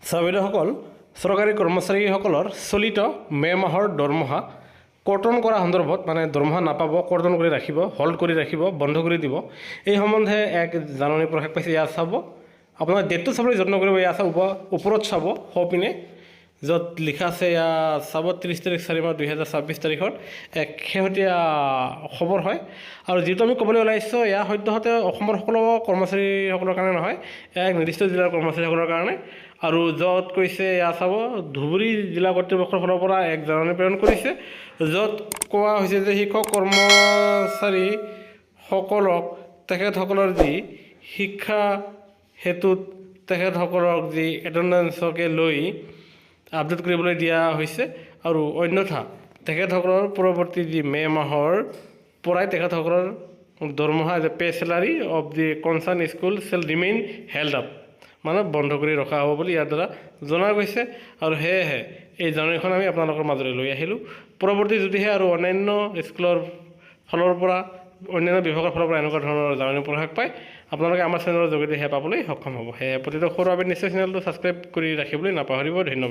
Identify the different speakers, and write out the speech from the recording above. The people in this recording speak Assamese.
Speaker 1: চাহিদাসকল চৰকাৰী কৰ্মচাৰীসকলৰ চলিত মে' মাহৰ দৰমহা কৰ্তন কৰা সন্দৰ্ভত মানে দৰমহা নাপাব, কৰ্তন কৰি ৰাখিব, হল্ড কৰি ৰাখিব, বন্ধ কৰি দিব, এই সম্বন্ধে এক জাননী প্ৰকাশ পাইছে। ইয়াত চাব, আপোনাৰ ডেটটো চাবলৈ যত্ন কৰিব। ইয়াত চাব, ওপৰত চাব সপিনে য'ত লিখা আছে, ইয়াত চাব 30 তাৰিখ 4 মাহ 2026 তাৰিখত এক শেহতীয়া খবৰ হয়। আৰু যিটো আমি ক'বলৈ ওলাইছোঁ, এয়া সদ্যহতে অসমৰ সকলো কৰ্মচাৰীসকলৰ কাৰণে নহয়, এক নিৰ্দিষ্ট জিলাৰ কৰ্মচাৰীসকলৰ কাৰণে। আৰু য'ত কৈছে, এয়া চাব, ধুবুৰী জিলা কৰ্তৃপক্ষৰ ফালৰ পৰা এক জাননী প্ৰেৰণ কৰিছে, য'ত কোৱা হৈছে যে শিক্ষক কৰ্মচাৰীসকলক তেখেতসকলৰ যি শিক্ষা হেতুত তেখেতসকলক যি এটেণ্ডেঞ্চকে লৈ আপডেট কৰিবলৈ দিয়া হৈছে। আৰু অন্যথা তেখেতসকলৰ পৰৱৰ্তী যি মে' মাহৰ পৰাই তেখেতসকলৰ দৰমহা pay salary of the concern school shall remain held up, মানে বন্ধ কৰি ৰখা হ'ব বুলি ইয়াৰ দ্বাৰা জনা গৈছে। আৰু সেয়েহে এই জাননীখন আমি আপোনালোকৰ মাজলৈ লৈ আহিলোঁ। পৰৱৰ্তী যদিহে আৰু অন্যান্য স্কুলৰ ফালৰ পৰা, অন্যান্য বিভাগৰ ফালৰ পৰা এনেকুৱা ধৰণৰ জাননী প্ৰকাশ পায়, আপোনালোকে আমাৰ চেনেলৰ যোগেদি সেয়া পাবলৈ সক্ষম হ'ব। সেয়ে প্ৰতিটো সৰু আপডেট নিশ্চয় চেনেলটো ছাবস্ক্ৰাইব কৰি ৰাখিবলৈ নাপাহৰিব। ধন্যবাদ।